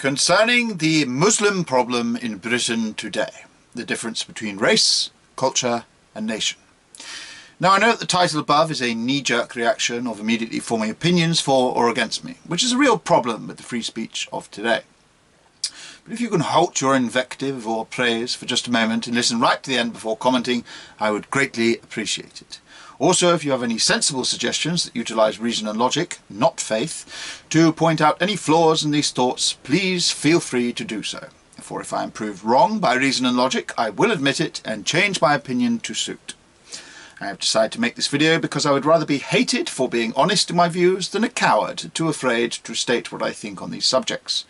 Concerning the Muslim problem in Britain today, the difference between race, culture and nation. Now I know that the title above is a knee-jerk reaction of immediately forming opinions for or against me, which is a real problem with the free speech of today. But if you can halt your invective or praise for just a moment and listen right to the end before commenting, I would greatly appreciate it. Also, if you have any sensible suggestions that utilise reason and logic, not faith, to point out any flaws in these thoughts, please feel free to do so. For if I am proved wrong by reason and logic, I will admit it and change my opinion to suit. I have decided to make this video because I would rather be hated for being honest in my views than a coward too afraid to state what I think on these subjects.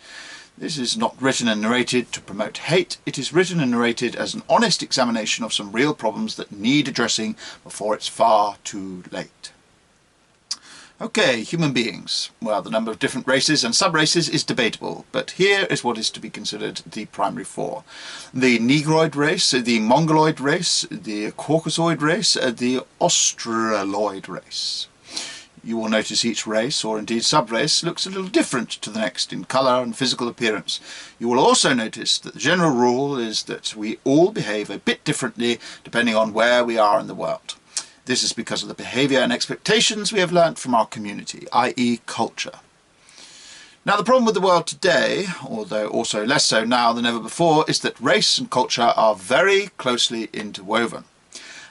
This is not written and narrated to promote hate, it is written and narrated as an honest examination of some real problems that need addressing before it's far too late. Okay, human beings. Well, the number of different races and sub-races is debatable, but here is what is to be considered the primary four. The Negroid race, the Mongoloid race, the Caucasoid race, the Australoid race. You will notice each race, or indeed sub-race, looks a little different to the next in colour and physical appearance. You will also notice that the general rule is that we all behave a bit differently depending on where we are in the world. This is because of the behaviour and expectations we have learnt from our community, i.e. culture. Now the problem with the world today, although also less so now than ever before, is that race and culture are very closely interwoven.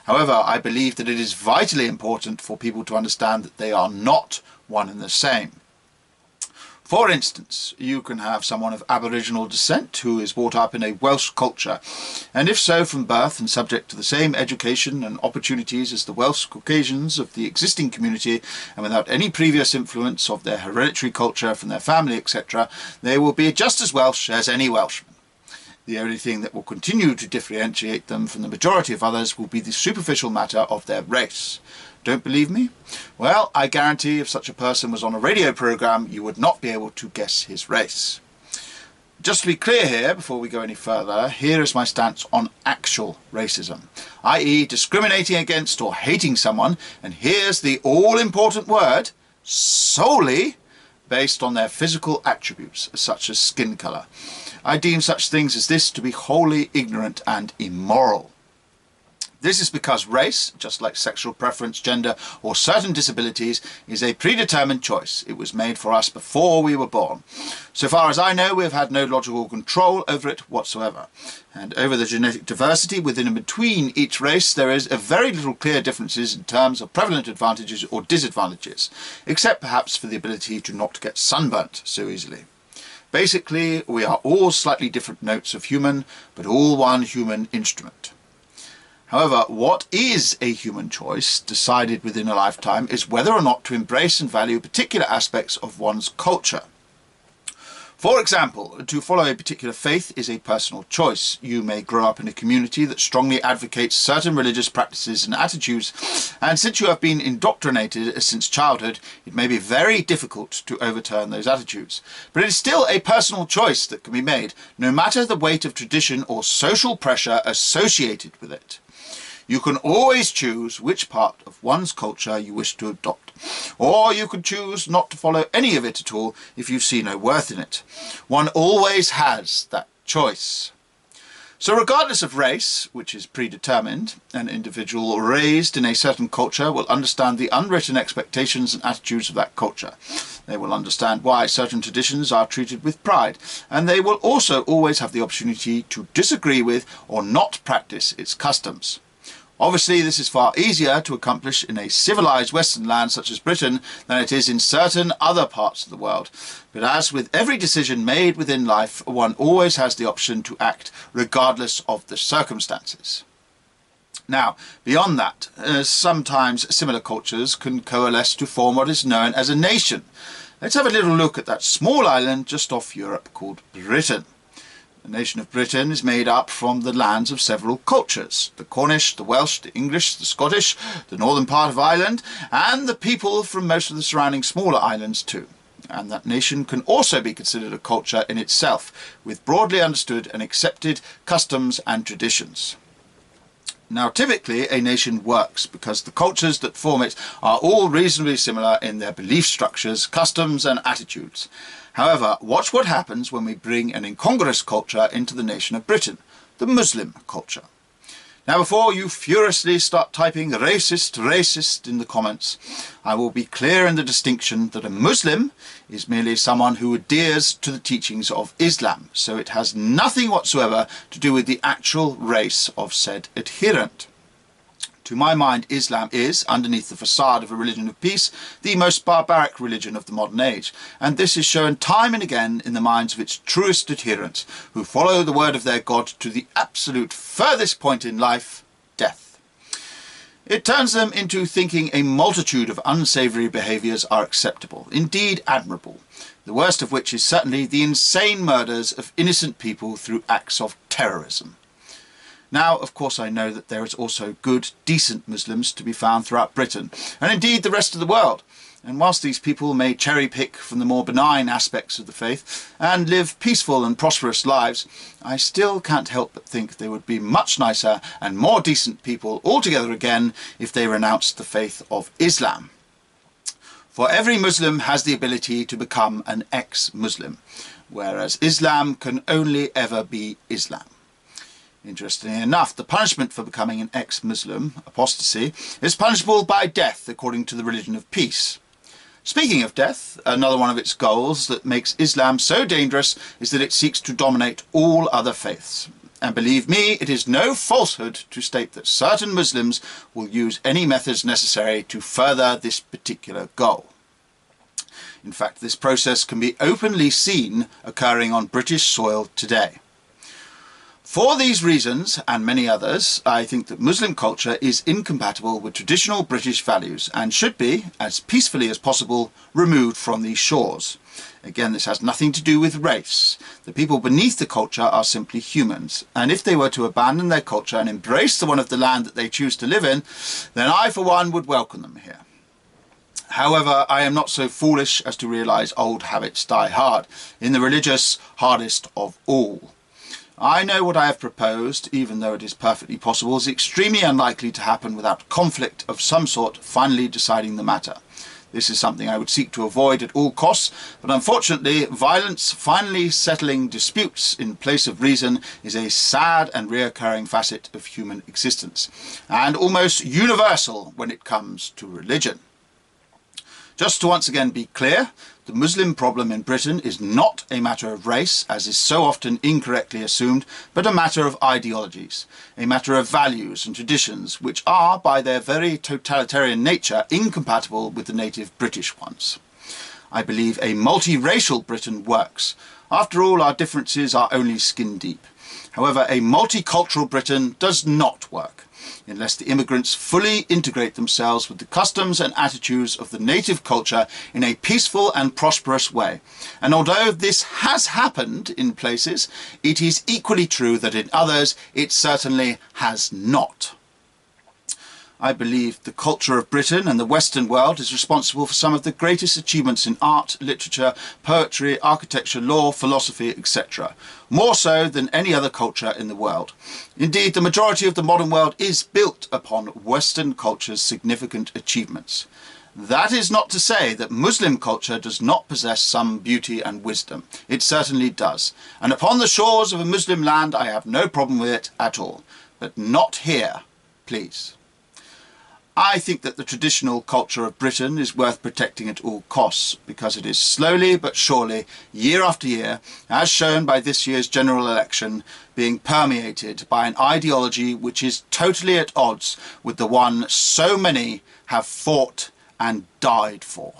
However, I believe that it is vitally important for people to understand that they are not one and the same. For instance, you can have someone of Aboriginal descent who is brought up in a Welsh culture, and if so from birth and subject to the same education and opportunities as the Welsh Caucasians of the existing community, and without any previous influence of their hereditary culture from their family, etc., they will be just as Welsh as any Welshman. The only thing that will continue to differentiate them from the majority of others will be the superficial matter of their race. Don't believe me? Well, I guarantee if such a person was on a radio program, you would not be able to guess his race. Just to be clear here, before we go any further, here is my stance on actual racism, i.e. discriminating against or hating someone, and here's the all-important word, solely based on their physical attributes, such as skin colour. I deem such things as this to be wholly ignorant and immoral. This is because race, just like sexual preference, gender, or certain disabilities, is a predetermined choice. It was made for us before we were born. So far as I know, we have had no logical control over it whatsoever. And over the genetic diversity within and between each race, there is a very little clear differences in terms of prevalent advantages or disadvantages, except perhaps for the ability to not get sunburnt so easily. Basically, we are all slightly different notes of human, but all one human instrument. However, what is a human choice, decided within a lifetime, is whether or not to embrace and value particular aspects of one's culture. For example, to follow a particular faith is a personal choice. You may grow up in a community that strongly advocates certain religious practices and attitudes, and since you have been indoctrinated since childhood, it may be very difficult to overturn those attitudes. But it is still a personal choice that can be made, no matter the weight of tradition or social pressure associated with it. You can always choose which part of one's culture you wish to adopt, or you can choose not to follow any of it at all if you see no worth in it. One always has that choice. So regardless of race, which is predetermined, an individual raised in a certain culture will understand the unwritten expectations and attitudes of that culture. They will understand why certain traditions are treated with pride, and they will also always have the opportunity to disagree with or not practice its customs. Obviously, this is far easier to accomplish in a civilized Western land such as Britain than it is in certain other parts of the world. But as with every decision made within life, one always has the option to act regardless of the circumstances. Now, beyond that, sometimes similar cultures can coalesce to form what is known as a nation. Let's have a little look at that small island just off Europe called Britain. The nation of Britain is made up from the lands of several cultures: the Cornish, the Welsh, the English, the Scottish, the northern part of Ireland, and the people from most of the surrounding smaller islands too. And that nation can also be considered a culture in itself, with broadly understood and accepted customs and traditions. Now, typically a nation works because the cultures that form it are all reasonably similar in their belief structures, customs and attitudes. However, watch what happens when we bring an incongruous culture into the nation of Britain, the Muslim culture. Now, before you furiously start typing racist, racist in the comments, I will be clear in the distinction that a Muslim is merely someone who adheres to the teachings of Islam, so it has nothing whatsoever to do with the actual race of said adherent. To my mind, Islam is, underneath the facade of a religion of peace, the most barbaric religion of the modern age, and this is shown time and again in the minds of its truest adherents, who follow the word of their God to the absolute furthest point in life, death. It turns them into thinking a multitude of unsavoury behaviours are acceptable, indeed admirable, the worst of which is certainly the insane murders of innocent people through acts of terrorism. Now, of course, I know that there is also good, decent Muslims to be found throughout Britain, and indeed the rest of the world. And whilst these people may cherry-pick from the more benign aspects of the faith and live peaceful and prosperous lives, I still can't help but think they would be much nicer and more decent people altogether again if they renounced the faith of Islam. For every Muslim has the ability to become an ex-Muslim, whereas Islam can only ever be Islam. Interestingly enough, the punishment for becoming an ex-Muslim, apostasy, is punishable by death according to the religion of peace. Speaking of death, another one of its goals that makes Islam so dangerous is that it seeks to dominate all other faiths. And believe me, it is no falsehood to state that certain Muslims will use any methods necessary to further this particular goal. In fact, this process can be openly seen occurring on British soil today. For these reasons, and many others, I think that Muslim culture is incompatible with traditional British values and should be, as peacefully as possible, removed from these shores. Again, this has nothing to do with race. The people beneath the culture are simply humans, and if they were to abandon their culture and embrace the one of the land that they choose to live in, then I, for one, would welcome them here. However, I am not so foolish as to realise old habits die hard, in the religious hardest of all. I know what I have proposed, even though it is perfectly possible, is extremely unlikely to happen without conflict of some sort finally deciding the matter. This is something I would seek to avoid at all costs, but unfortunately, violence finally settling disputes in place of reason is a sad and reoccurring facet of human existence, and almost universal when it comes to religion. Just to once again be clear, the Muslim problem in Britain is not a matter of race, as is so often incorrectly assumed, but a matter of ideologies, a matter of values and traditions, which are, by their very totalitarian nature, incompatible with the native British ones. I believe a multiracial Britain works. After all, our differences are only skin deep. However, a multicultural Britain does not work, unless the immigrants fully integrate themselves with the customs and attitudes of the native culture in a peaceful and prosperous way. And although this has happened in places, it is equally true that in others it certainly has not. I believe the culture of Britain and the Western world is responsible for some of the greatest achievements in art, literature, poetry, architecture, law, philosophy, etc. More so than any other culture in the world. Indeed, the majority of the modern world is built upon Western culture's significant achievements. That is not to say that Muslim culture does not possess some beauty and wisdom. It certainly does. And upon the shores of a Muslim land, I have no problem with it at all. But not here, please. I think that the traditional culture of Britain is worth protecting at all costs, because it is slowly but surely, year after year, as shown by this year's general election, being permeated by an ideology which is totally at odds with the one so many have fought and died for.